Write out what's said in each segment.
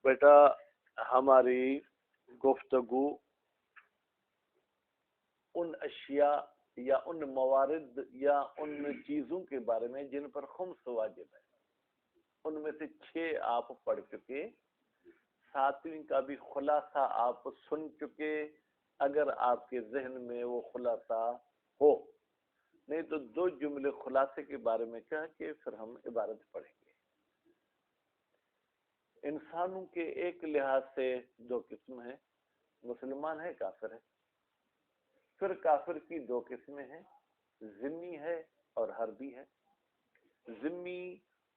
بیٹا ہماری گفتگو ان اشیاء یا ان موارد یا ان چیزوں کے بارے میں جن پر خمس واجب ہے، ان میں سے 6 آپ پڑھ چکے، 7ویں کا بھی خلاصہ آپ سن چکے اگر آپ کے ذہن میں وہ خلاصہ ہو، نہیں تو 2 جملے خلاصے کے بارے میں کہہ کے پھر ہم عبارت پڑھیں گے۔ انسانوں کے ایک لحاظ سے 2 قسم ہیں، مسلمان ہے، کافر ہے۔ پھر کافر کی 2 قسمیں ہیں، ذمی ہے اور حربی ہے۔ ذمی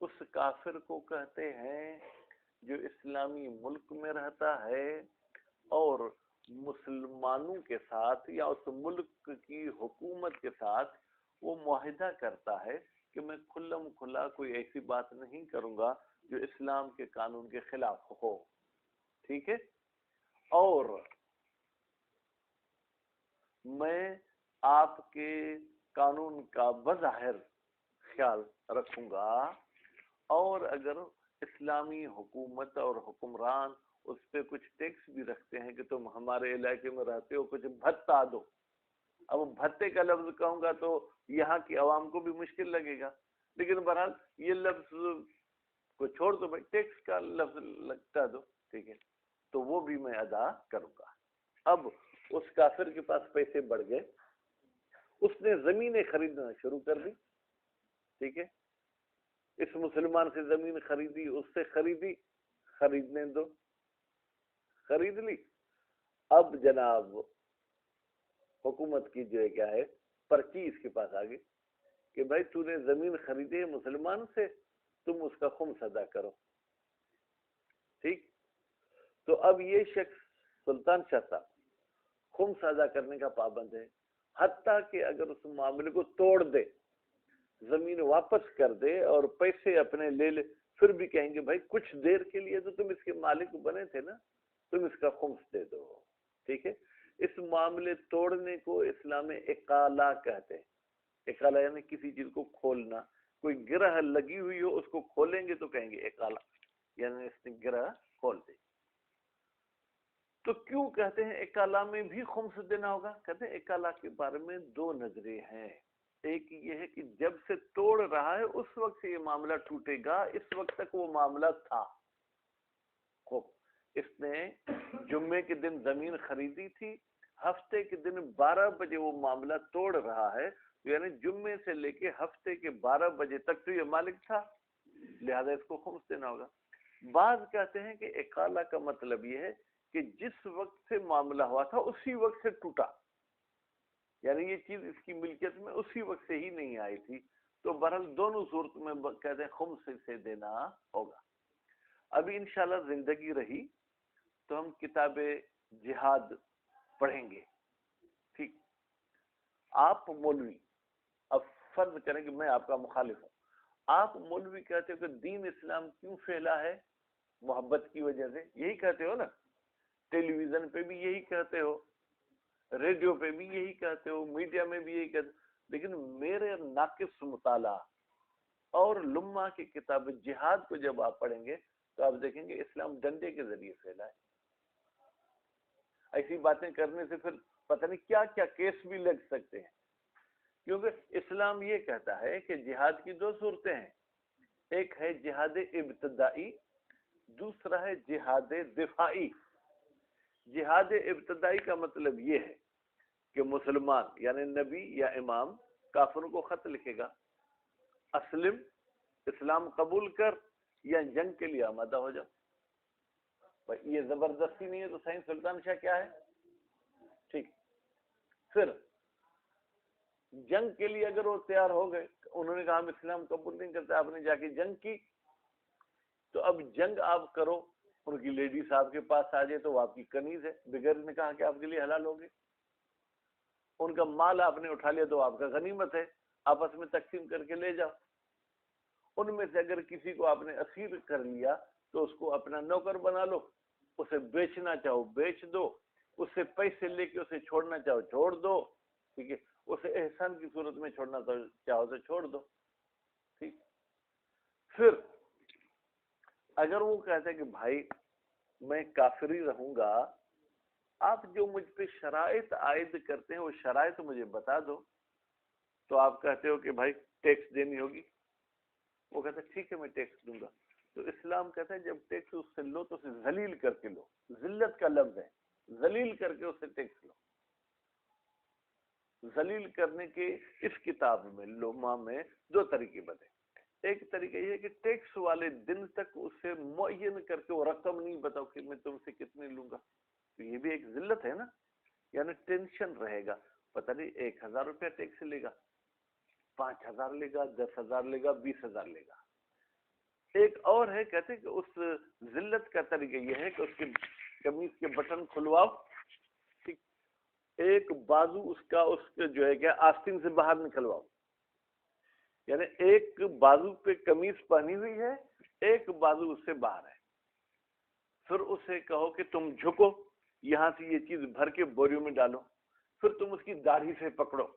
اس کافر کو کہتے ہیں جو اسلامی ملک میں رہتا ہے اور مسلمانوں کے ساتھ یا اس ملک کی حکومت کے ساتھ وہ معاہدہ کرتا ہے کہ میں کھلم کھلا کوئی ایسی بات نہیں کروں گا جو اسلام کے قانون کے خلاف ہو، ٹھیک ہے، اور میں آپ کے قانون کا بظاہر خیال رکھوں گا، اور اگر اسلامی حکومت اور حکمران اس پہ کچھ ٹیکس بھی رکھتے ہیں کہ تم ہمارے علاقے میں رہتے ہو کچھ بھتہ دو، اب بھتے کا لفظ کہوں گا تو یہاں کی عوام کو بھی مشکل لگے گا، لیکن بہرحال یہ لفظ کو چھوڑ دو بھائی، ٹیکس کا لفظ لگتا دو، ٹھیک ہے، تو وہ بھی میں ادا کروں گا۔ اب اس کافر کے پاس پیسے بڑھ گئے، اس نے زمینیں خریدنا شروع کر دی، ٹھیک ہے، اس مسلمان سے زمین خریدی، اس سے خریدی، خریدنے دو، خرید لی۔ اب جناب حکومت کی جو ہے کیا ہے پرچی اس کے پاس آ گئی کہ بھائی تو نے زمین خریدی ہے مسلمان سے، تم اس کا خمس ادا کرو، ٹھیک۔ تو اب یہ شخص سلطان شاہ صاحب خمس ادا کرنے کا پابند ہے، حتیٰ کہ اگر اس معاملے کو توڑ دے، زمین واپس کر دے اور پیسے اپنے لے لے، پھر بھی کہیں گے بھائی کچھ دیر کے لیے تو تم اس کے مالک بنے تھے نا، تم اس کا خمس دے دو، ٹھیک ہے۔ اس معاملے توڑنے کو اسلام میں اقالہ کہتے ہیں۔ اقالہ یعنی کسی چیز کو کھولنا، کوئی گرہ لگی ہوئی ہو اس کو کھولیں گے تو کہیں گے اقالہ، یعنی اس نے گرہ کھول دی۔ تو کیوں کہتے ہیں اقالہ میں بھی خمس دینا ہوگا؟ کہتے ہیں اقالہ کے بارے میں 2 نظریں ہیں۔ ایک یہ ہے کہ جب سے توڑ رہا ہے اس وقت سے یہ معاملہ ٹوٹے گا، اس وقت تک وہ معاملہ تھا۔ خوب، اس نے جمعے کے دن زمین خریدی تھی، ہفتے کے دن 12 بجے وہ معاملہ توڑ رہا ہے، یعنی جمعے سے لے کے ہفتے کے 12 بجے تک تو یہ مالک تھا، لہذا اس کو خمس دینا ہوگا۔ بعض کہتے ہیں کہ اقالہ کا مطلب یہ ہے کہ جس وقت سے معاملہ ہوا تھا اسی وقت سے ٹوٹا، یعنی یہ چیز اس کی ملکیت میں اسی وقت سے ہی نہیں آئی تھی۔ تو بہرحال دونوں صورت میں کہتے ہیں خمس سے دینا ہوگا۔ ابھی انشاءاللہ زندگی رہی تو ہم کتاب جہاد پڑھیں گے، ٹھیک۔ آپ مولوی، اب فرض کریں کہ میں آپ کا مخالف ہوں، آپ مولوی کہتے ہو کہ دین اسلام کیوں پھیلا ہے؟ محبت کی وجہ سے، یہی کہتے ہو نا، ٹیلی ویژن پہ بھی یہی کہتے ہو، ریڈیو پہ بھی یہی کہتے ہو، میڈیا میں بھی یہی کہتے ہو، لیکن میرے ناقص مطالعہ اور لمہ کی کتاب جہاد کو جب آپ پڑھیں گے تو آپ دیکھیں گے اسلام ڈنڈے کے ذریعے پھیلا ہے۔ ایسی باتیں کرنے سے پھر پتہ نہیں کیا کیا کیس بھی لگ سکتے ہیں، کیونکہ اسلام یہ کہتا ہے کہ جہاد کی 2 صورتیں ہیں، ایک ہے جہاد ابتدائی، دوسرا ہے جہاد دفاعی۔ جہاد ابتدائی کا مطلب یہ ہے کہ مسلمان یعنی نبی یا امام کافروں کو خط لکھے گا، اسلم، اسلام قبول کر یا جنگ کے لیے آمادہ ہو جاؤ۔ یہ زبردستی نہیں ہے تو سائیں سلطان شاہ کیا ہے، ٹھیک۔ پھر جنگ کے لیے اگر وہ تیار ہو گئے، انہوں نے کہا ہم اسلام قبول نہیں کرتے، آپ نے جا کے جنگ کی، تو اب جنگ آپ کرو، ان کی لیڈیز آپ کے پاس آ جائے تو وہ آپ کی کنیز ہے، بغیر نے کہا کہ آپ کے لیے حلال ہوگی، ان کا مال آپ نے اٹھا لیا تو آپ کا غنیمت ہے، آپس میں تقسیم کر کے لے جاؤ۔ ان میں سے اگر کسی کو آپ نے اسیر کر لیا تو اس کو اپنا نوکر بنا لو، اسے بیچنا چاہو بیچ دو، اس سے پیسے لے کے اسے چھوڑنا چاہو چھوڑ دو، ٹھیک ہے، اسے احسان کی صورت میں چھوڑنا چاہو تو چھوڑ دو، ٹھیک۔ پھر اگر وہ کہتے ہیں کہ بھائی میں کافر ہی رہوں گا، آپ جو مجھ پہ شرائط عائد کرتے ہیں وہ شرائط مجھے بتا دو. تو آپ کہتے ہو کہ بھائی ٹیکس دینی ہوگی، وہ کہتا ہے ٹھیک ہے میں ٹیکس دوں گا. تو اسلام کہتا ہے جب ٹیکس اس سے لو تو اسے ذلیل کر کے لو. ذلت کا لفظ ہے، ذلیل کر کے اسے ٹیکس لو. ذلیل کرنے کے اس کتاب میں لوما میں دو طریقے بنے. ایک طریقہ یہ ہے کہ ٹیکس والے دن تک اسے معین کر کے وہ رقم نہیں بتاؤ کہ میں تم سے کتنے لوں گا. تو یہ بھی ایک ذلت ہے نا، یعنی ٹینشن رہے گا، پتہ نہیں 1000 روپیہ ٹیکس لے گا، 5000 لے گا، 10,000 لے گا، 20,000 لے گا. ایک اور ہے کہتے کہ اس ذلت کا طریقہ یہ ہے کہ اس کے قمیص کے بٹن کھلواؤ، ٹھیک، ایک بازو اس کے جو ہے کیا آستین سے باہر نکلواؤ. یعنی ایک بازو پہ قمیص پہنی ہوئی ہے، ایک بازو اس سے باہر ہے. پھر اسے کہو کہ تم جھکو، یہاں سے یہ چیز بھر کے بوریوں میں ڈالو. پھر تم اس کی داڑھی سے پکڑو،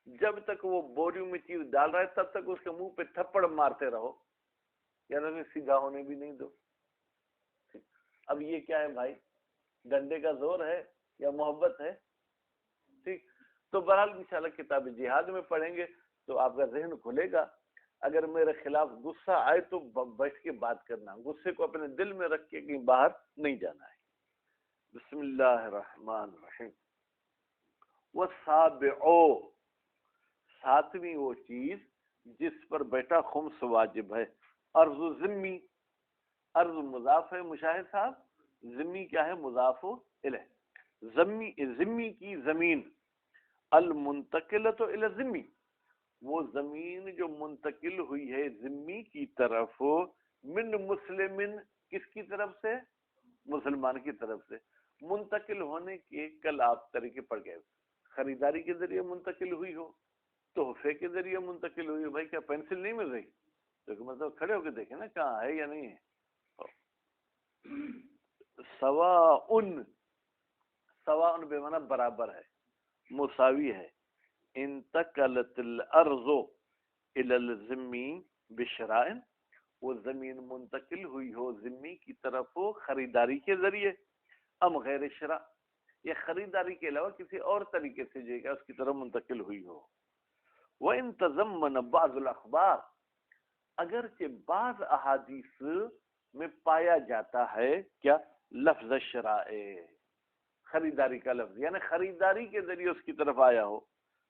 جب تک وہ بوریوں میں چیز ڈال رہا ہے تب تک اس کے منہ پہ تھپڑ مارتے رہو، یعنی سیدھا ہونے بھی نہیں دو. اب یہ کیا ہے بھائی، ڈنڈے کا زور ہے یا محبت ہے؟ ٹھیک. تو بہرحال انشاءاللہ کتاب جہاد میں پڑھیں گے تو آپ کا ذہن کھلے گا. اگر میرے خلاف غصہ آئے تو بیٹھ کے بات کرنا، غصے کو اپنے دل میں رکھ کے کہیں باہر نہیں جانا ہے. بسم اللہ الرحمن الرحیم. وَالسَّابِعُ، ساتویں وہ چیز جس پر بیٹا خمس واجب ہے. ارض ذمی، ارض مضاف ہے مشاہد صاحب، ذمی کیا ہے مضاف الیہ. ذمی کی زمین، المنتقلۃ الی الذمی، وہ زمین جو منتقل ہوئی ہے ذمی کی طرف، من مسلمن، کس کی طرف سے؟ مسلمان کی طرف سے. منتقل ہونے کے کل آپ طریقے پڑھ گئے. خریداری کے ذریعے منتقل ہوئی ہو، تحفے کے ذریعے منتقل ہوئی ہو. بھائی کیا پینسل نہیں مل رہی؟ تو مطلب کھڑے ہو کے دیکھیں نا کہاں ہے یا نہیں ہے. سواء، سواء بے معنی برابر ہے، مساوی ہے. انتقلت الارض الى الذمی بشراء، وہ زمین منتقل ہوئی ہو ذمی کی طرف خریداری کے ذریعے، ام غیر شراء، یہ خریداری کے علاوہ کسی اور طریقے سے جو ہے اس کی طرف منتقل ہوئی ہو. وَإِن تَضَمَّنَ بَعْضُ الْأَخْبَارِ، اگرچہ بعض احادیث میں پایا جاتا ہے کیا؟ لفظ شراء، خریداری کا لفظ، یعنی خریداری کے ذریعے اس کی طرف آیا ہو.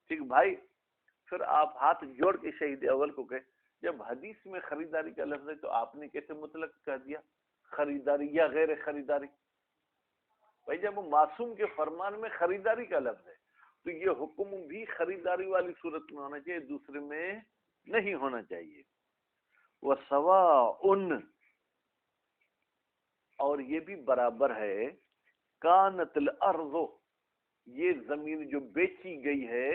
ٹھیک بھائی، پھر آپ ہاتھ جوڑ کے شہید اول کو کہے جب حدیث میں خریداری کا لفظ ہے تو آپ نے کیسے مطلق کہہ دیا خریداری یا غیر خریداری؟ بھائی جب معصوم کے فرمان میں خریداری کا لفظ ہے تو یہ حکم بھی خریداری والی صورت میں ہونا چاہیے، دوسرے میں نہیں ہونا چاہیے. وَسَوَاءٌ، اور یہ بھی برابر ہے، کانت الارض، یہ زمین جو بیچی گئی ہے،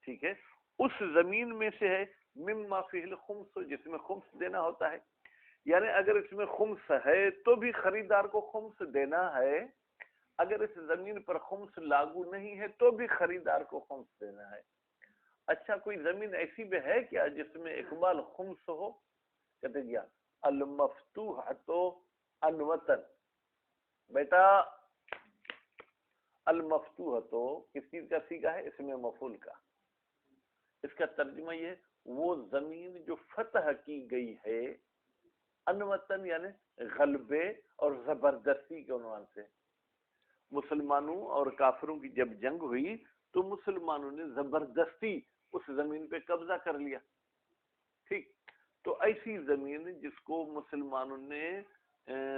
ٹھیک ہے، اس زمین میں سے ہے، مما فیہ الخمس، جس میں خمس دینا ہوتا ہے. یعنی اگر اس میں خمس ہے تو بھی خریدار کو خمس دینا ہے، اگر اس زمین پر خمس لاگو نہیں ہے تو بھی خریدار کو خمس دینا ہے. اچھا کوئی زمین ایسی بھی ہے کیا جس میں اقبال خمس ہو؟ کہتے گیا المفتوحۃ الوطن. بیٹا المفتوحۃ کس چیز کا سیگا ہے؟ اس میں مفعول کا. اس کا ترجمہ یہ ہے وہ زمین جو فتح کی گئی ہے، انوطن یعنی غلبے اور زبردستی کے عنوان سے. مسلمانوں اور کافروں کی جب جنگ ہوئی تو مسلمانوں نے زبردستی اس زمین پہ قبضہ کر لیا. ٹھیک، تو ایسی زمین جس کو مسلمانوں نے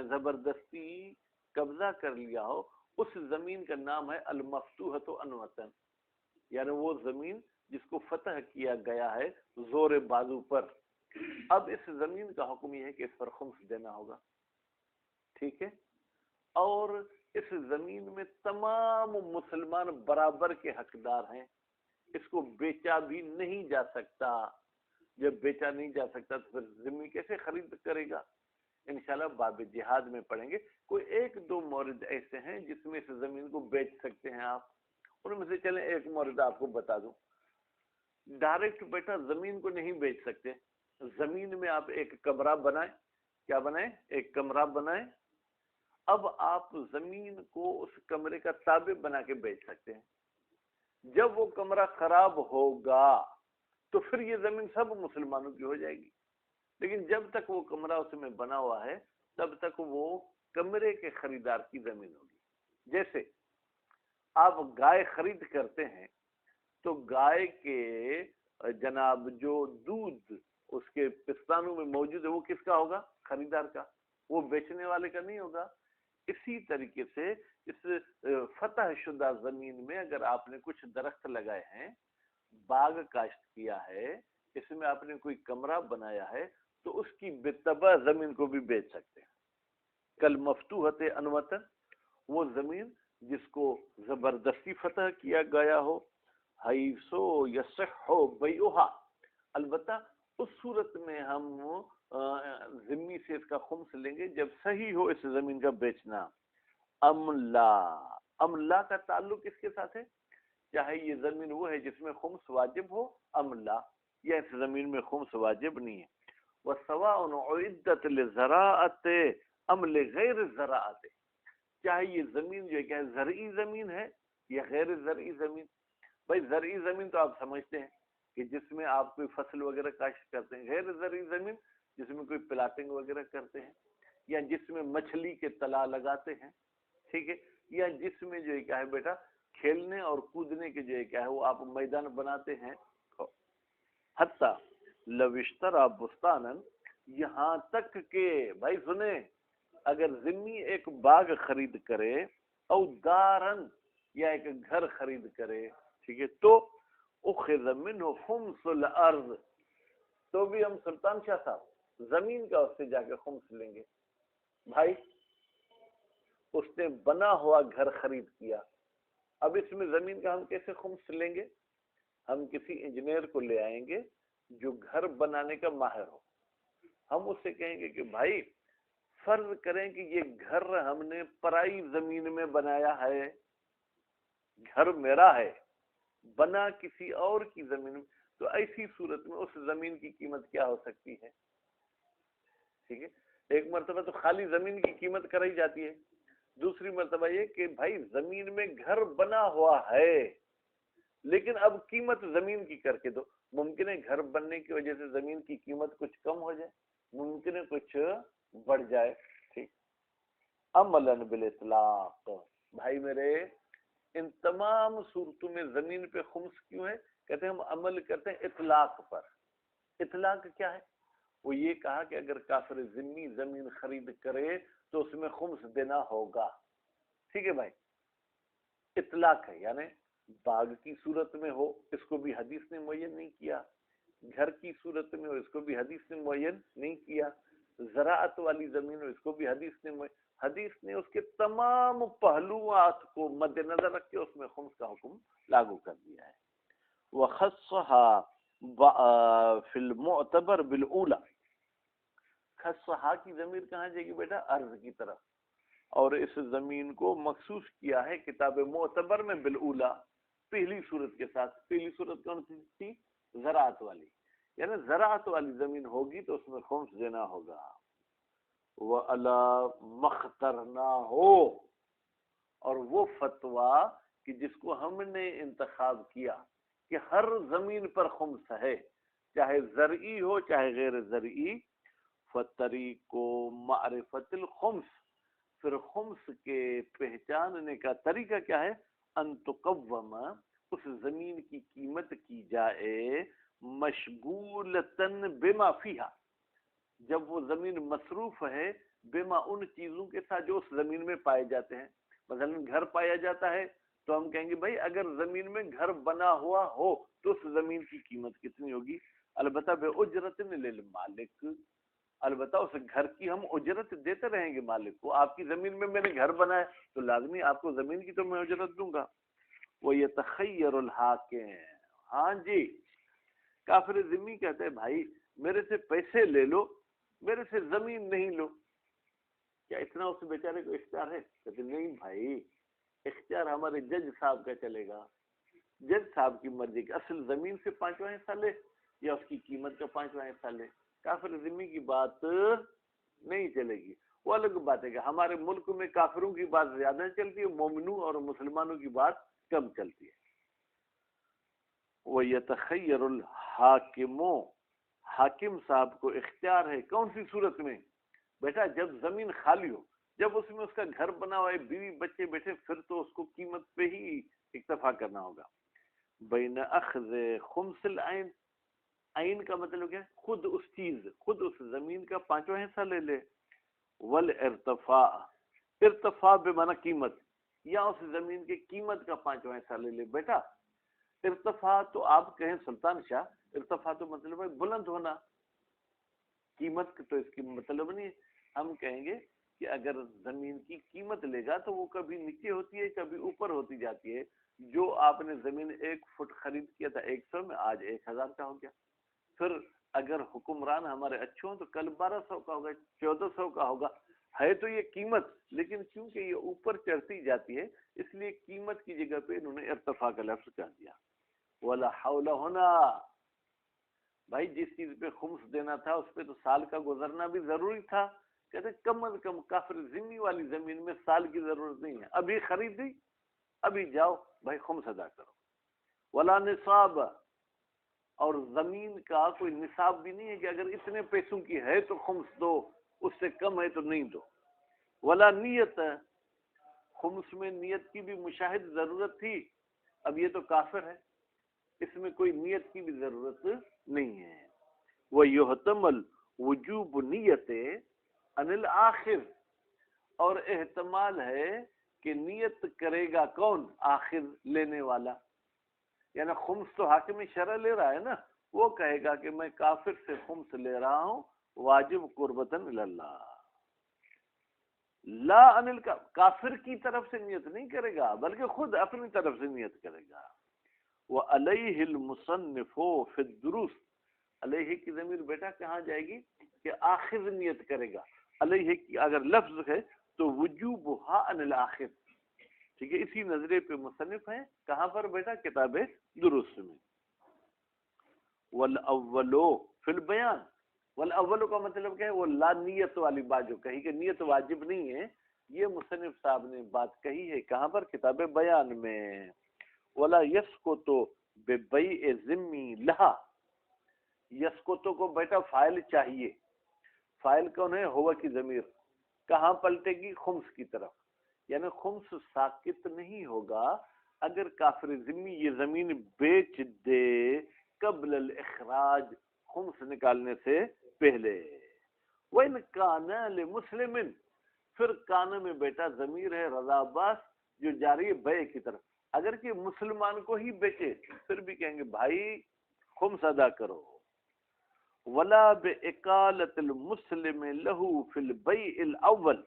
زبردستی قبضہ کر لیا ہو، اس زمین کا نام ہے المفتوحۃ انوطن، یعنی وہ زمین جس کو فتح کیا گیا ہے زور بازو پر. اب اس زمین کا حکم یہ ہے کہ اس پر خمس دینا ہوگا. ٹھیک ہے، اور اس زمین میں تمام مسلمان برابر کے حقدار ہیں. اس کو بیچا بھی نہیں جا سکتا. جب بیچا نہیں جا سکتا تو پھر زمین کیسے خرید کرے گا؟ انشاءاللہ باب جہاد میں پڑھیں گے. کوئی ایک دو مورد ایسے ہیں جس میں اس زمین کو بیچ سکتے ہیں آپ، ان میں سے چلیں ایک مورد آپ کو بتا دوں. ڈائریکٹ بیٹا زمین کو نہیں بیچ سکتے. زمین میں آپ ایک کمرہ بنائیں، کیا بنائیں؟ ایک کمرہ بنائیں. اب آپ زمین کو اس کمرے کا تابع بنا کے بیچ سکتے ہیں. جب وہ کمرہ خراب ہوگا تو پھر یہ زمین سب مسلمانوں کی ہو جائے گی. لیکن جب تک وہ کمرہ اس میں بنا ہوا ہے تب تک وہ کمرے کے خریدار کی زمین ہوگی. جیسے آپ گائے خرید کرتے ہیں تو گائے کے جناب جو دودھ اس کے پستانوں میں موجود ہے وہ کس کا ہوگا؟ خریدار کا، وہ بیچنے والے کا نہیں ہوگا. اسی طریقے سے اس فتح شدہ زمین میں اگر آپ نے کچھ درخت لگائے ہیں، باغ کاشت کیا ہے، اس میں آپ نے کوئی کمرہ بنایا ہے تو اس کی بتبع زمین کو بھی بیچ سکتے ہیں. کل مفتوحت انوطن، وہ زمین جس کو زبردستی فتح کیا گیا ہو، حیثو یصح بیعھا، البتہ اس صورت میں ہم ذمی سے اس کا خمس لیں گے جب صحیح ہو اس زمین کا بیچنا. املا، املا کا تعلق کس کے ساتھ ہے؟ چاہے یہ زمین وہ ہے جس میں خمس واجب ہو، املا، یا اس زمین میں خمس واجب نہیں ہے. وَسَوَاءٌ أُعِدَّتْ لِلزَّرَاعَةِ أَمْ لِغَيْرِ الزَّرَاعَةِ، چاہے یہ زمین جو ہے کہ زرعی زمین ہے یا غیر زرعی زمین. بھائی زرعی زمین تو آپ سمجھتے ہیں کہ جس میں آپ کوئی فصل وغیرہ کاشت کرتے ہیں. غیر زرعی زمین جس میں کوئی پلاٹنگ وغیرہ کرتے ہیں، یا جس میں مچھلی کے تلا لگاتے ہیں، ٹھیک ہے، یا جس میں جو ہے کیا ہے بیٹا کھیلنے اور کودنے کے جو ہے کیا ہے وہ آپ میدان بناتے ہیں. حتیٰ لو اشترى بستانا، یہاں تک کہ بھائی سنیں، اگر ذمی ایک باغ خرید کرے، او دارن، یا ایک گھر خرید کرے، ٹھیک ہے، تو اخذ منه خمس الارض، تو بھی ہم سلطان شاہ صاحب زمین کا اس سے جا کے خمس لیں گے. بھائی اس نے بنا ہوا گھر خرید کیا، اب اس میں زمین کا ہم کیسے خمس لیں گے؟ ہم کسی انجینئر کو لے آئیں گے جو گھر بنانے کا ماہر ہو. ہم اس سے کہیں گے کہ بھائی فرض کریں کہ یہ گھر ہم نے پرائی زمین میں بنایا ہے، گھر میرا ہے، بنا کسی اور کی زمین میں، تو ایسی صورت میں اس زمین کی قیمت کیا ہو سکتی ہے؟ ٹھیک ہے، ایک مرتبہ تو خالی زمین کی قیمت کرائی جاتی ہے، دوسری مرتبہ یہ کہ بھائی زمین میں گھر بنا ہوا ہے لیکن اب قیمت زمین کی کر کے دو. ممکن ہے گھر بننے کی وجہ سے زمین کی قیمت کچھ کم ہو جائے، ممکن ہے کچھ بڑھ جائے. ٹھیک، عملاً بالاطلاق. بھائی میرے ان تمام صورتوں میں زمین پہ خمس کیوں ہے؟ کہتے ہیں ہم عمل کرتے ہیں اطلاق پر. اطلاق کیا ہے؟ وہ یہ کہا کہ اگر کافر ذمی زمین خرید کرے تو اس میں خمس دینا ہوگا. ٹھیک ہے بھائی، اطلاق ہے، یعنی باغ کی صورت میں ہو اس کو بھی حدیث نے معین نہیں کیا، گھر کی صورت میں ہو اس کو بھی حدیث نے معین نہیں کیا، زراعت والی زمین ہو اس کو بھی حدیث نے اس کے تمام پہلوات کو مد نظر رکھ کے اس میں خمس کا حکم لاگو کر دیا ہے. وَخَصَّهَا فِي الْمُعْتَبَرِ بِالْأُولَى، خصہا کی ضمیر کہاں جائے گی بیٹا؟ عرض کی طرف، اور اس زمین کو مخصوص کیا ہے کتاب معتبر میں بالأولا، پہلی صورت کے ساتھ. پہلی صورت کون سی تھی؟ زراعت والی، یعنی زراعت والی زمین ہوگی تو اس میں خمس دینا ہوگا. وَأَلَا مَخْتَرْنَا ہو، اور وہ فتویٰ کہ جس کو ہم نے انتخاب کیا کہ ہر زمین پر خمس ہے، چاہے زرعی ہو چاہے غیر زرعی. فَطَرِيقُ مَعْرِفَةِ الْخُمْسِ، پھر خمس کے پہچاننے کا طریقہ کیا ہے؟ ان تقوم، اس زمین کی قیمت کی جائے مشغولتاً بما فیہا، جب وہ زمین مصروف ہے بما، ان چیزوں کے ساتھ جو اس زمین میں پائے جاتے ہیں. مثلا گھر پایا جاتا ہے تو ہم کہیں گے بھائی اگر زمین میں گھر بنا ہوا ہو تو اس زمین کی قیمت کتنی ہوگی؟ البتہ بے اجرت للمالک، البتہ اس گھر کی ہم اجرت دیتے رہیں گے مالک کو. آپ کی زمین میں میں نے گھر بنایا تو لازمی آپ کو زمین کی تو میں اجرت دوں گا. وَيَتَخَيَّرُ الْحَاكِمُ، ہاں جی، کافر ذمی کہتے ہیں بھائی میرے سے پیسے لے لو، میرے سے زمین نہیں لو. کیا اتنا اس بیچارے کو اختیار ہے؟ کہتے نہیں بھائی، اختیار ہمارے جج صاحب کا چلے گا. جج صاحب کی مرضی کہ اصل زمین سے 5واں حصہ لے یا اس کی قیمت کا 5واں حصہ لے. کافر ذمی کی بات نہیں چلے گی. وہ الگ بات ہے کہ ہمارے ملک میں کافروں کی بات زیادہ چلتی ہے، مومنوں اور مسلمانوں کی بات کم چلتی ہے۔ وَيَتَخَيَّرُ الْحَاكِمُ، حاکم صاحب کو اختیار ہے کون سی صورت میں؟ بیٹا جب زمین خالی ہو، جب اس میں اس کا گھر بنا ہوا ہے، بیوی بچے بیٹھے، پھر تو اس کو قیمت پہ ہی اکتفا کرنا ہوگا۔ بین اخذ خمس العین، عین کا مطلب کیا ہے؟ خود اس چیز، خود اس زمین کا پانچواں حصہ لے لے۔ والارتفاع، ارتفاع بمعنی قیمت، یا اس زمین کی قیمت کا پانچواں حصہ لے لے۔ بیٹا ارتفاع تو آپ کہیں سلطان شاہ، ارتفاع تو مطلب ہے بلند ہونا، قیمت تو اس کی مطلب نہیں ہے۔ ہم کہیں گے کہ اگر زمین کی قیمت لے گا تو وہ کبھی نیچے ہوتی ہے کبھی اوپر ہوتی جاتی ہے۔ جو آپ نے زمین 1 فٹ خرید کیا تھا 100 میں، آج 1000 کا ہو گیا۔ پھر اگر حکمران ہمارے اچھے ہوں تو کل 1200 کا ہوگا، 1400 کا ہوگا۔ ہے تو یہ قیمت، لیکن چونکہ یہ اوپر چڑھتی جاتی ہے اس لیے قیمت کی جگہ پہ انہوں نے ارتفاع کا لفظ کہہ دیا۔ ولا حول ہونا، بھائی جس چیز پہ خمس دینا تھا اس پہ تو سال کا گزرنا بھی ضروری تھا۔ کہتے کم از کم کافر ذمہ والی زمین میں سال کی ضرورت نہیں ہے، ابھی خریدی ابھی جاؤ بھائی خمس ادا کرو۔ ولا نصاب، اور زمین کا کوئی نصاب بھی نہیں ہے کہ اگر اتنے پیسوں کی ہے تو خمس دو، اس سے کم ہے تو نہیں دو۔ ولا نیت، خمس میں نیت کی بھی مشاہد ضرورت تھی، اب یہ تو کافر ہے، اس میں کوئی نیت کی بھی ضرورت نہیں ہے۔ وَيُحْتَمَلْ وُجُوبُ نِيَّتِ عَنِ الْآخِرِ، اور احتمال ہے کہ نیت کرے گا کون؟ آخر لینے والا، یعنی خمس تو حاکم شرع لے رہا ہے نا، وہ کہے گا کہ میں کافر سے خمس لے رہا ہوں واجب قربتاً اللہ، لا انل، کافر کی طرف سے نیت نہیں کرے گا بلکہ خود اپنی طرف سے نیت کرے گا۔ وَعَلَيْهِ الْمُصَنِّفُ فِي الدُّرُوسِ، علیہ کی ضمیر بیٹا کہاں جائے گی کہ آخر نیت کرے گا۔ علیہ کی اگر لفظ ہے تو وجوبها عن الآخر، ٹھیک ہے، اسی نظرے پہ مصنف ہیں، کہاں پر بیٹا؟ کتاب درست میں۔ والاول فی البیان، والاول کا مطلب کیا ہے؟ وہ لا نیت والی بات جو کہی کہ نیت واجب نہیں ہے، یہ مصنف صاحب نے بات کہی ہے کہاں پر؟ کتاب بیان میں۔ ولا یسکت ببیع ذمی لہا، یسکتو کو بیٹا فاعل چاہیے، فاعل کون ہے؟ ہوا کی ضمیر کہاں پلٹے گی؟ خمس کی طرف، یعنی خمس ساکت نہیں ہوگا اگر کافر ذمی یہ زمین بیچ دے قبل الاخراج، خمس نکالنے سے پہلے۔ وَإِنْ كَانَ لِمُسْلِمٍ، پھر کانا میں بیٹا ضمیر ہے رضا باس جو جاری ہے بے کی طرف، اگر کہ مسلمان کو ہی بیچے پھر بھی کہیں گے بھائی خمس ادا کرو۔ ولا بإقالة المسلم له في البيع الأول،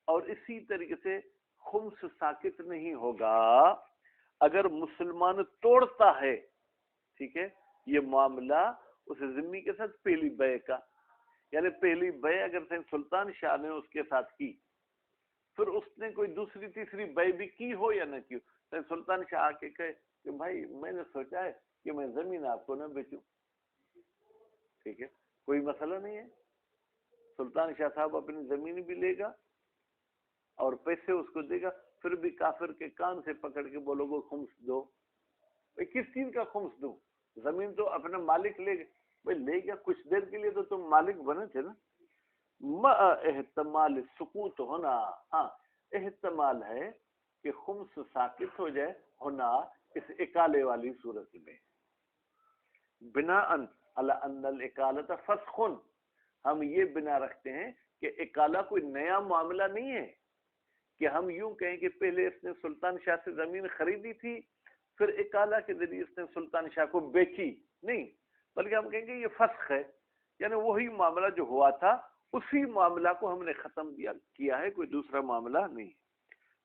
اور اسی طریقے سے خمس ساکت نہیں ہوگا اگر مسلمان توڑتا ہے، ٹھیک ہے، یہ معاملہ اس ذمی کے ساتھ پہلی بیع کا، یعنی پہلی بیع اگر سلطان شاہ نے اس کے ساتھ کی، پھر اس نے کوئی دوسری تیسری بیع بھی کی ہو یا نہ کی ہو، سلطان شاہ آ کے کہے کہ بھائی میں نے سوچا ہے کہ میں زمین آپ کو نہ بیچوں، ٹھیک ہے، کوئی مسئلہ نہیں ہے، سلطان شاہ صاحب اپنی زمین بھی لے گا اور پیسے اس کو دے گا، پھر بھی کافر کے کان سے پکڑ کے بولو گے خمس دو۔ بھائی کس چیز کا خمس دوں؟ زمین تو اپنا مالک لے گا، بھائی لے گیا کچھ دیر کے لیے تو تم مالک بنے تھے نا۔ احتمال سکوت ہونا، ہاں احتمال ہے کہ خمس ساکت ہو جائے ہونا اس اکالے والی صورت میں۔ بنا ان الاکالۃ فسخ، ہم یہ بنا رکھتے ہیں کہ اکالہ کوئی نیا معاملہ نہیں ہے کہ ہم یوں کہیں کہ پہلے اس نے سلطان شاہ سے زمین خریدی تھی پھر اکالہ کے ذریعے اس نے سلطان شاہ کو بیچی، نہیں، بلکہ ہم کہیں گے یہ فسخ ہے، یعنی وہی معاملہ جو ہوا تھا اسی معاملہ کو ہم نے ختم کیا ہے، کوئی دوسرا معاملہ نہیں۔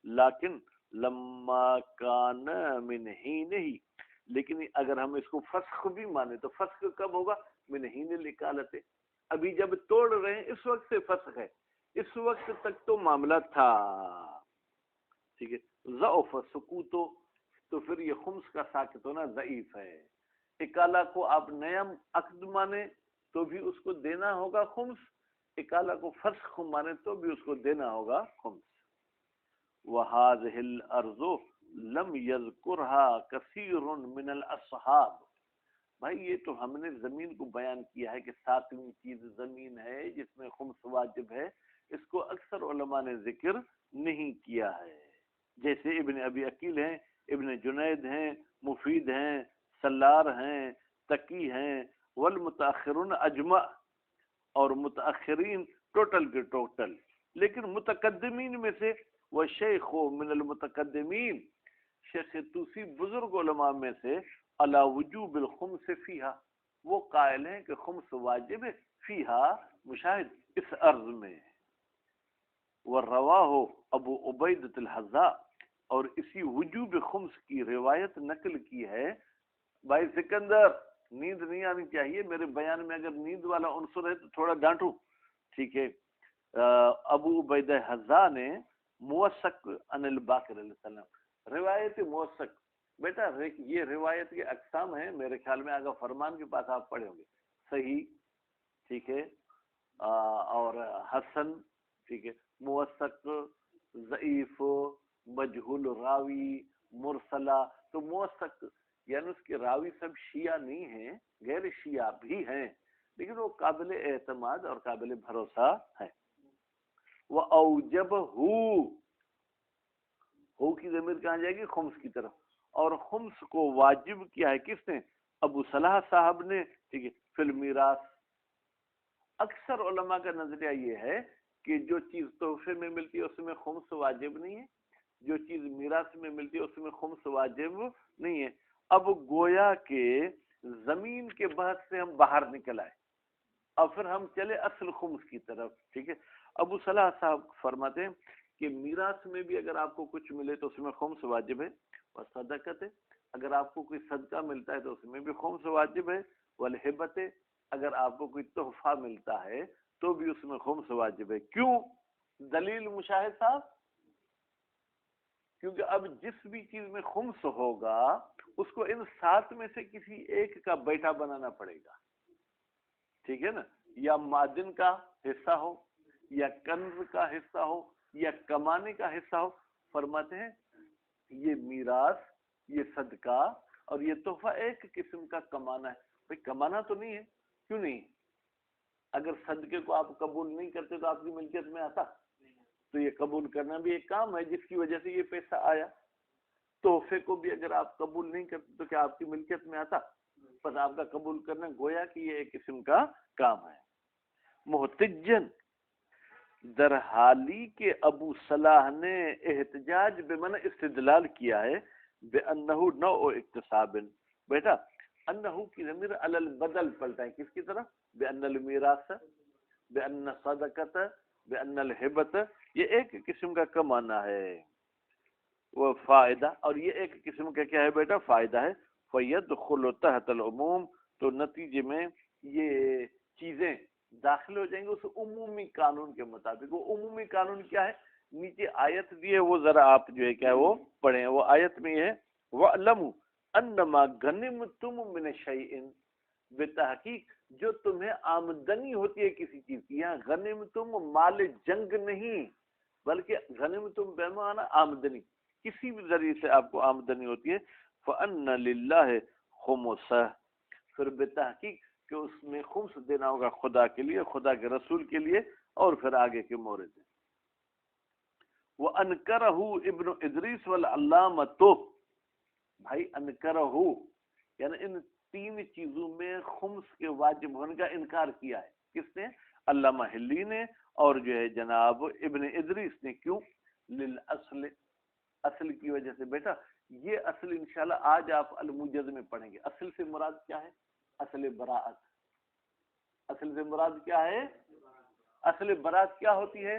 لیکن لما کان من حین ہی، لیکن اگر ہم اس کو فسخ بھی مانے تو فسخ کب ہوگا؟ من حین الاکالۃ، ابھی جب توڑ رہے ہیں اس وقت سے فسخ ہے، اس وقت تک تو معاملہ تھا، ٹھیک ہے۔ ضعف سکوتو، تو پھر یہ خمس کا ساکت ہونا ضعیف ہے۔ اکالہ کو آپ نیا عقد مانے تو بھی اس کو دینا ہوگا خمس، اکالہ کو فسخ مانے تو بھی اس کو دینا ہوگا خمس. وَهَذِهِ الْأَرْضُ لَمْ يَذْكُرْهَا كَثِيرٌ مِنَ الْأَصْحَابِ. بھائی یہ تو ہم نے زمین کو بیان کیا ہے کہ 7ویں چیز زمین ہے جس میں خمس واجب ہے، اس کو اکثر علماء نے ذکر نہیں کیا ہے. جیسے ابن ابی عقیل ہیں، ابن جنید ہیں، مفید ہیں، سلار ہیں، تقی ہیں، والمتاخرون اجمع، اور متاخرین ٹوٹل کے ٹوٹل. لیکن متقدمین میں سے وہ شیخ من المتقدمین، شیخ توسی بزرگ علماء میں سے علی وجوب الخمس فیہا، وہ قائل ہیں کہ خمس واجب ہے فیہا، مشاہد اس ارض میں. ورواہ ابو عبیدۃ الحذاء، اور اسی وجوب خمس کی روایت نقل کی ہے. بھائی سکندر، نیند نہیں آنی چاہیے، میرے بیان میں اگر نیند والا عنصر ہے تو تھوڑا ڈانٹو، ٹھیک ہے. ابو عبیدہ حذاء نے موثق عن الباقر علیہ السلام، روایت موثق. بیٹا یہ روایت کے اقسام ہیں، میرے خیال میں آگا فرمان کے پاس آپ پڑھے ہوں گے. صحیح، ٹھیک ہے، اور حسن، ٹھیک ہے، موثق، ضعیف، مجہول راوی، مرسلہ. تو موثق یعنی اس کے راوی سب شیعہ نہیں ہیں، غیر شیعہ بھی ہیں، لیکن وہ قابل اعتماد اور قابل بھروسہ ہے. وَأَوْجَبَهُ، ہو کی ضمیر کہاں جائے گی؟ خمس کی طرف. اور خمس کو واجب کیا ہے کس نے؟ ابو صلاح صاحب نے، ٹھیک ہے، فی المیراث. اکثر علماء کا نظریہ یہ ہے کہ جو چیز تحفے میں ملتی ہے اس میں خمس واجب نہیں ہے، جو چیز میراث میں ملتی ہے اس میں خمس واجب نہیں ہے. اب گویا کہ زمین کے بحث سے ہم باہر نکل آئے اور پھر ہم چلے اصل خمس کی طرف. ٹھیک ہے، ابو صلاح صاحب فرماتے ہیں کہ میراث میں بھی اگر آپ کو کچھ ملے تو اس میں خمس واجب ہے. اور صدقت ہے، اگر آپ کو کوئی صدقہ ملتا ہے تو اس میں بھی خمس واجب ہے. والہبت ہے، اگر آپ کو کوئی تحفہ ملتا ہے تو بھی اس میں خمس واجب ہے. کیوں؟ دلیل مشاہد صاحب، کیونکہ اب جس بھی چیز میں خمس ہوگا اس کو ان 7 میں سے کسی ایک کا بیٹا بنانا پڑے گا. ٹھیک ہے نا، یا معدن کا حصہ ہو، یا کنز کا حصہ ہو، یا کمانے کا حصہ ہو. فرماتے ہیں یہ میراث، یہ صدقہ اور یہ تحفہ ایک قسم کا کمانا ہے. بھائی کمانا تو نہیں ہے، کیوں نہیں؟ اگر صدقے کو آپ قبول نہیں کرتے تو آپ کی ملکیت میں آتا؟ تو یہ قبول کرنا بھی ایک کام ہے جس کی وجہ سے یہ پیسہ آیا. تحفے کو بھی اگر آپ قبول نہیں کرتے تو کیا آپ کی ملکیت میں آتا؟ بس آپ کا قبول کرنا گویا کہ یہ ایک قسم کا کام ہے. محتجن، در حالی کے ابو صلاح نے احتجاج بمعنی استدلال کیا ہے بأنہ نوع اکتساب. بیٹا انہو کی ضمیر علی البدل پلٹا ہے کس کی طرف؟ بأن المیراث، بأن صدقت، بأن الہبت، یہ ایک قسم کا کمانا ہے. وہ فائدہ، اور یہ ایک قسم کا کیا ہے بیٹا؟ فائدہ ہے. فیدخل تحت العموم، تو نتیجے میں یہ چیزیں داخل ہو جائیں گے اس عمومی قانون کے مطابق. وہ عمومی قانون کیا ہے؟ نیچے آیت دی ہے، وہ ذرا آپ جو ہے کیا وہ پڑھیں. وہ آیت میں یہ ہے وَأَعْلَمُوا أَنَّمَا غَنِمْتُم مِّنَ شَيْءٍ، بتحقیق جو تمہیں آمدنی ہوتی ہے کسی چیز کی. یہاں غنیمتم مال جنگ نہیں، بلکہ غنیمتم بے معنی آمدنی، کسی بھی ذریعے سے آپ کو آمدنی ہوتی ہے. فَأَنَّ لِلَّهِ خُمُسَهُ، پھر بتحقیق کہ اس میں خمس دینا ہوگا خدا کے لیے، خدا کے رسول کے لیے، اور پھر آگے کے مورد ہیں. وَأَنْكَرَهُ ابن ادریس والعلامۃ، بھائی انکرہو یعنی ان 3 چیزوں میں خمس کے واجب ہونے کا انکار کیا ہے. کس نے؟ علامہ حلی نے، اور جو ہے جناب ابن ادریس نے. کیوں؟ للأصل، اصل کی وجہ سے. بیٹا یہ اصل انشاءاللہ آج آپ الموجز میں پڑھیں گے. اصل سے مراد کیا ہے؟ اصل براءت. اصل سے مراد کیا ہے؟ اصل براءت کیا ہوتی ہے؟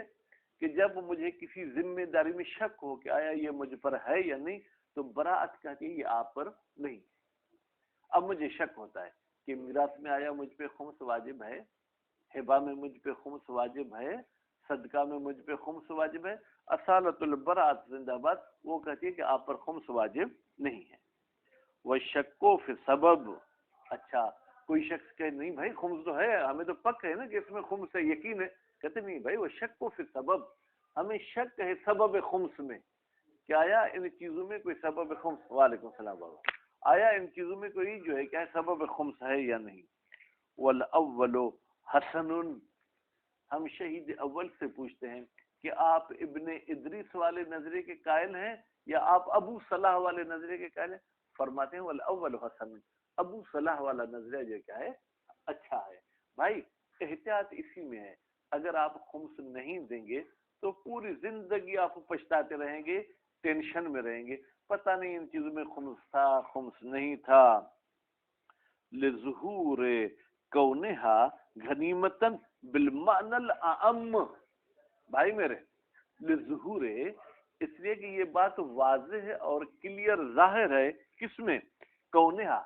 کہ جب مجھے کسی ذمہ داری میں شک ہو کہ آیا یہ مجھ پر ہے یا نہیں، تو براءت کہتی ہے یہ آپ پر نہیں. اب مجھے شک ہوتا ہے کہ میراث میں آیا مجھ پہ خمس واجب ہے، ہبہ میں مجھ پہ خمس واجب ہے، صدقہ میں مجھ پہ خمس واجب ہے. اصالت البراءت زندہ باد، وہ کہتی ہے کہ آپ پر خمس واجب نہیں ہے. وہ شکو فی سبب، اچھا کوئی شخص کہے نہیں بھائی خمس تو ہے، ہمیں تو پک ہے نا کہ اس میں خمس ہے، یقین ہے، کہتے نہیں بھائی وہ شک کو پھر سبب، ہمیں شک ہے سبب خمس میں کہ آیا ان چیزوں میں کوئی سبب خمس، وعلیکم السلام بابا، آیا ان چیزوں میں کوئی جو ہے کیا سبب خمس ہے یا نہیں۔ والاول حسن، ہم شہید اول سے پوچھتے ہیں کہ آپ ابن ادریس والے نظریے کے قائل ہیں یا آپ ابو صلاح والے نظریے کے قائل ہیں؟ فرماتے ہیں والاول حسن، ابو صلاح والا نظریہ جو کیا ہے اچھا ہے۔ بھائی احتیاط اسی میں ہے، اگر آپ خمس نہیں دیں گے تو پوری زندگی آپ پچھتاتے رہیں گے، ٹینشن میں رہیں گے، پتہ نہیں ان چیزوں میں خمس تھا خمس نہیں تھا۔ لظہور کونہا غنیمتن بالمعنی الاعم، بھائی میرے لظہور اس لیے کہ یہ بات واضح ہے اور کلیئر ظاہر ہے، کس میں؟ کونہا،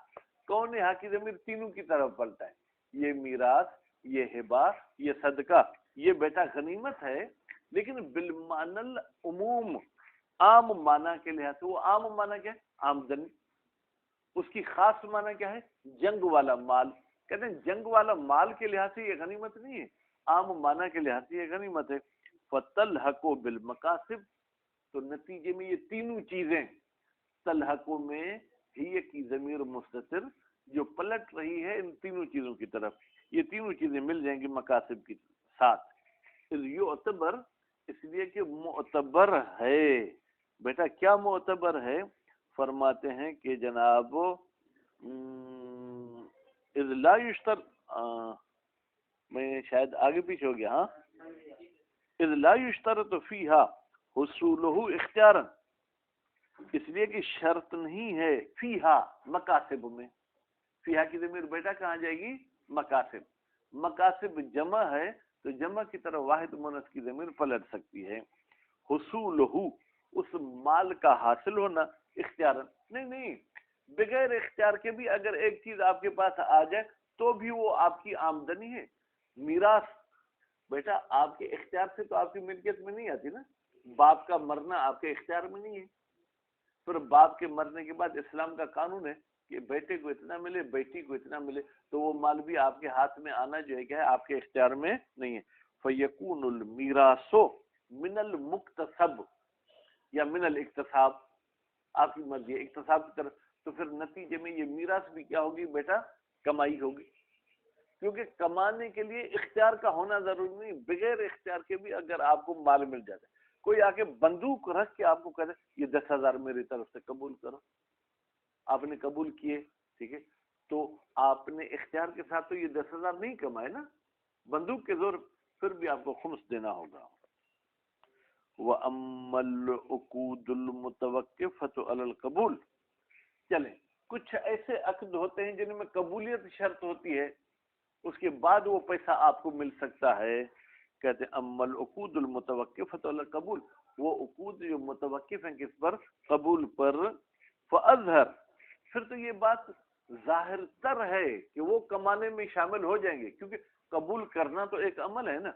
کونہا کی ضمیر تینوں کی طرف پلتا ہے، یہ میراث، یہ ہبہ، یہ صدقہ، یہ بیٹا غنیمت ہے، لیکن بالمعنی العموم، عام معنی کے لحاظ سے۔ وہ عام معنی کیا ہے؟ آمدنی۔ اس کی خاص معنی کیا ہے؟ جنگ والا مال۔ کہتے ہیں جنگ والا مال کے لحاظ سے یہ غنیمت نہیں ہے، عام معنی کے لحاظ سے یہ غنیمت ہے۔ فَتَلْحَقُ بِالْمَقَاصِبِ، تو نتیجے میں یہ تینوں چیزیں، تلحقوں میں ہی کی ضمیر مستتر جو پلٹ رہی ہے ان تینوں چیزوں کی طرف، یہ تینوں چیزیں مل جائیں گی مقاصد کے ساتھ۔ اذ یعتبر، اس لیے کہ معتبر ہے، بیٹا کیا معتبر ہے؟ فرماتے ہیں کہ جناب اذ لا یشتر، میں شاید آگے پیچھے ہو گیا، ہاں، اذ لا یشترط فیہا حصولہ اختیارا، اس لیے کہ شرط نہیں ہے فیہا مقاصب میں، فیہا کی ضمیر بیٹا کہاں جائے گی؟ مقاصب، مقاصب جمع ہے تو جمع کی طرف واحد مؤنث کی ضمیر پلٹ سکتی ہے۔ حصولہ، اس مال کا حاصل ہونا، اختیار نہیں، بغیر اختیار کے بھی اگر ایک چیز آپ کے پاس آ جائے تو بھی وہ آپ کی آمدنی ہے۔ میراث بیٹا آپ کے اختیار سے تو آپ کی ملکیت میں نہیں آتی نا، باپ کا مرنا آپ کے اختیار میں نہیں ہے، پھر باپ کے مرنے کے بعد اسلام کا قانون ہے کہ بیٹے کو اتنا ملے، بیٹی کو اتنا ملے، تو وہ مال بھی آپ کے ہاتھ میں آنا جو ہے کیا ہے آپ کے اختیار میں نہیں ہے۔ فَيَكُونُ الْمِيرَاثُ مِنَ الْمُكْتَسَبِ، یا من الاکتساب، آپ کی مرضی ہے اکتساب کی طرف، تو پھر نتیجے میں یہ میراث بھی کیا ہوگی بیٹا؟ کمائی ہوگی، کیونکہ کمانے کے لیے اختیار کا ہونا ضروری نہیں، بغیر اختیار کے بھی اگر آپ کو مال مل جاتا ہے، کوئی آ کے بندوق رکھ کے آپ کو کہے یہ 10,000 میری طرف سے قبول کرو، آپ نے قبول کیے، ٹھیک ہے، تو آپ نے اختیار کے ساتھ تو یہ 10,000 نہیں کمائے نا، بندوق کے زور پھر بھی آپ کو خمس دینا ہوگا۔ وَأَمَّا الْعُقُودُ الْمُتَوَقِّفَةُ عَلَى الْقَبُولِ، چلیں کچھ ایسے عقد ہوتے ہیں جن میں قبولیت شرط ہوتی ہے، اس کے بعد وہ پیسہ آپ کو مل سکتا ہے، کہتے ہیں اما العقود المتوقفۃ علی القبول، وہ عقود جو متوقف ہیں کس پر؟ قبول پر۔ فاظہر، پھر تو یہ بات ظاہر تر ہے کہ وہ کمانے میں شامل ہو جائیں گے، کیونکہ قبول کرنا تو ایک عمل ہے نا۔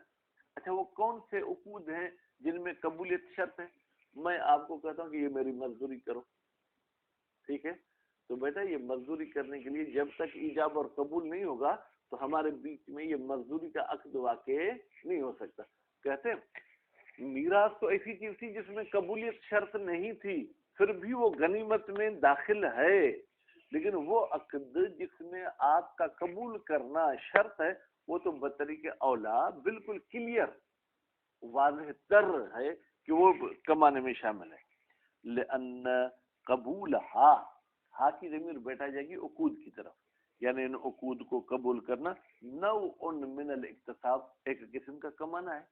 اچھا وہ کون سے عقود ہیں جن میں قبولیت شرط ہے؟ میں آپ کو کہتا ہوں کہ یہ میری مزدوری کرو، ٹھیک ہے، تو بیٹا یہ مزدوری کرنے کے لیے جب تک ایجاب اور قبول نہیں ہوگا تو ہمارے بیچ میں یہ مزدوری کا عقد واقع نہیں ہو سکتا۔ کہتے ہیں میراث تو ایسی چیز تھی جس میں قبولیت شرط نہیں تھی، پھر بھی وہ غنیمت میں داخل ہے، لیکن وہ عقد جس میں آپ کا قبول کرنا شرط ہے وہ تو بطریق اولا بالکل کلیئر واضح تر ہے کہ وہ کمانے میں شامل ہے۔ لأن قبول ہا کی ضمیر بیٹھا جائے گی عقود کی طرف، یعنی ان عقود کو قبول کرنا نوع من الاکتساب، ایک قسم کا کمانا ہے۔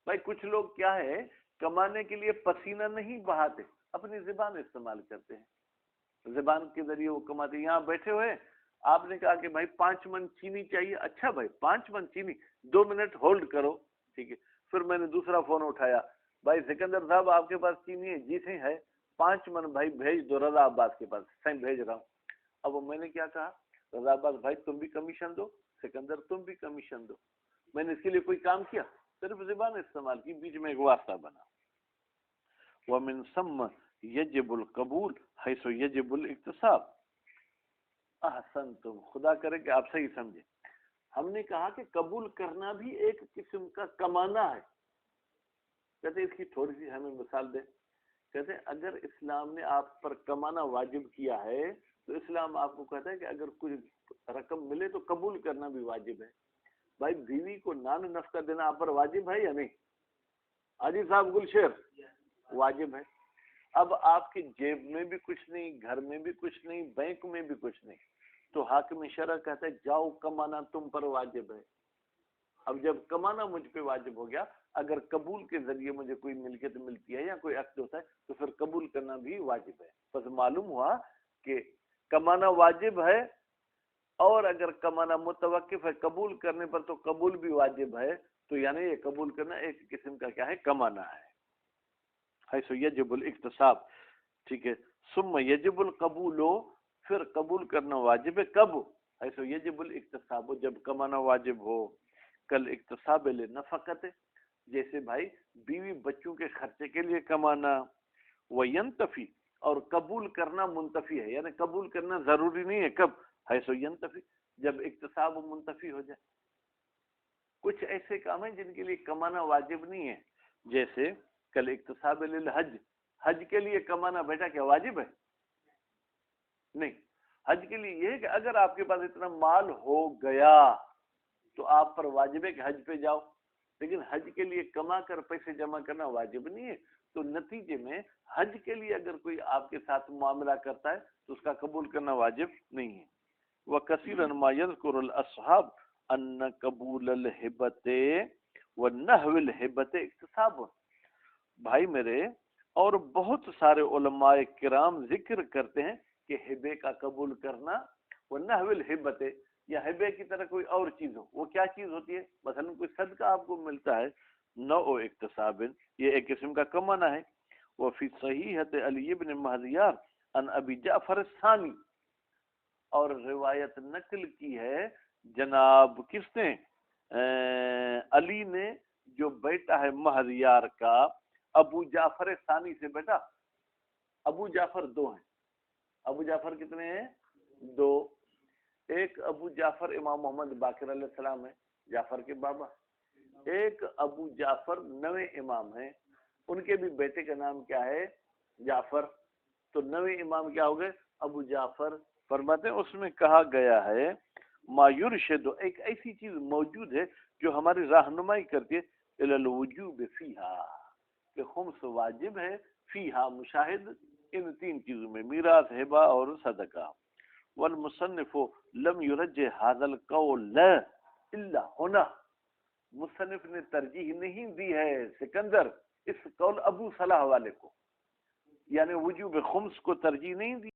بھائی کچھ لوگ کیا ہے کمانے کے لیے پسینہ نہیں بہاتے، اپنی زبان استعمال کرتے ہیں، زبان کے ذریعے وہ کماتے ہیں۔ یہاں بیٹھے ہوئے آپ نے کہا کہ بھائی 5 من چینی چاہیے، اچھا بھائی 5 من چینی، 2 منٹ ہولڈ کرو، ٹھیک ہے، پھر میں نے دوسرا فون اٹھایا، بھائی سکندر صاحب آپ کے پاس چینی ہے؟ جی صحیح ہے، 5 من بھائی بھیج دو رضا عباس کے پاس، صحیح بھیج رہا ہوں۔ اب میں نے کیا کہا، رضا عباس بھائی تم بھی کمیشن دو، سکندر تم بھی کمیشن دو، میں نے اس کے لیے کوئی کام کیا، صرف زبان استعمال کی، بیچ میں ایک واسطہ بنا۔ ومن ثم یجب القبول حیث یجب الاکتساب، احسنتم، خدا کرے کہ آپ صحیح سمجھے. ہم نے کہا کہ قبول کرنا بھی ایک قسم کا کمانا ہے. کہتے اس کی تھوڑی سی ہمیں مثال دیں. کہتے ہیں اگر اسلام نے آپ پر کمانا واجب کیا ہے تو اسلام آپ کو کہتا ہے کہ اگر کچھ رقم ملے تو قبول کرنا بھی واجب ہے. بھائی بیوی کو نان نفقہ دینا آپ پر واجب ہے یا نہیں؟ حاجی صاحب گلشیر واجب ہے. اب آپ کی جیب میں بھی کچھ نہیں، گھر میں بھی کچھ نہیں، بینک میں بھی کچھ نہیں، تو حاکم شرع کہتا ہے جاؤ کمانا تم پر واجب ہے. اب جب کمانا مجھ پہ واجب ہو گیا، اگر قبول کے ذریعے مجھے کوئی ملکیت ملتی ہے یا کوئی عقد ہوتا ہے تو پھر قبول کرنا بھی واجب ہے. بس معلوم ہوا کہ کمانا واجب ہے، اور اگر کمانا متوقف ہے قبول کرنے پر تو قبول بھی واجب ہے. تو یعنی یہ قبول کرنا ایک قسم کا کیا ہے؟ کمانا ہے. حیث یجب الاکتساب. ٹھیک ہے. ثم یجب القبول، پھر قبول کرنا واجب ہے. کب؟ حیث یجب الاکتساب، جب کمانا واجب ہو. کل اکتساب لنفقت، جیسے بھائی بیوی بچوں کے خرچے کے لیے کمانا. وینتفی، اور قبول کرنا منتفی ہے، یعنی قبول کرنا ضروری نہیں ہے. کب؟ حیث ینتفی، جب اکتساب منتفی ہو جائے. کچھ ایسے کام ہیں جن کے لیے کمانا واجب نہیں ہے، جیسے کل اکتساب للحج، حج کے لیے کمانا بیٹا کیا واجب ہے؟ نہیں. حج کے لیے یہ ہے کہ اگر آپ کے پاس اتنا مال ہو گیا تو آپ پر واجب ہے کہ حج پہ جاؤ، لیکن حج کے لیے کما کر پیسے جمع کرنا واجب نہیں ہے. تو نتیجے میں حج کے لیے اگر کوئی آپ کے ساتھ معاملہ کرتا ہے تو اس کا قبول کرنا واجب نہیں ہے. وَكَثِيرًا مَا يَذْكُرُ الْأَصْحَابُ أَنَّ قَبُولَ الْهِبَةِ وَالنَّحْوِ الْهِبَةِ اِكْتِسَابٌ. بھائی میرے، اور بہت سارے علماء کرام ذکر کرتے ہیں کہ ہبے کا قبول کرنا، وَالنَّحْوِ الْهِبَةِ، یا ہبے کی طرح کوئی اور چیز ہو. وہ کیا چیز ہوتی ہے؟ مثلا کوئی صدقہ آپ کو ملتا ہے، نوع اکتساب، یہ ایک قسم کا کمانا ہے. وفی صحیحۃ علی بن مہدیار عن ابی جعفر الثانی، اور روایت نقل کی ہے جناب کس نے؟ علی نے، جو بیٹا ہے مہدیار کا ابو جعفر ثانی سے. بیٹا ابو جعفر دو ہیں. ابو جعفر کتنے ہیں؟ دو. ایک ابو جعفر امام محمد باقر علیہ السلام ہے، جعفر کے بابا. ایک ابو جعفر نویں امام ہیں، ان کے بھی بیٹے کا نام کیا ہے؟ جعفر. تو نویں امام کیا ہو گئے؟ ابو جعفر. فرماتے ہیں اس میں کہا گیا ہے ما یرشد، ایک ایسی چیز موجود ہے جو ہماری رہنمائی کرتی ہے الی الوجوب فیہا، کہ خمس واجب ہے، فیہا مشاہد ان تین چیزوں میں، میراث، ہبہ اور صدقہ. والمصنف لم یرجح هذا القول الا هنا، مصنف نے ترجیح نہیں دی ہے سکندر اس قول ابو صلاح والے کو، یعنی وجوب خمس کو ترجیح نہیں دی.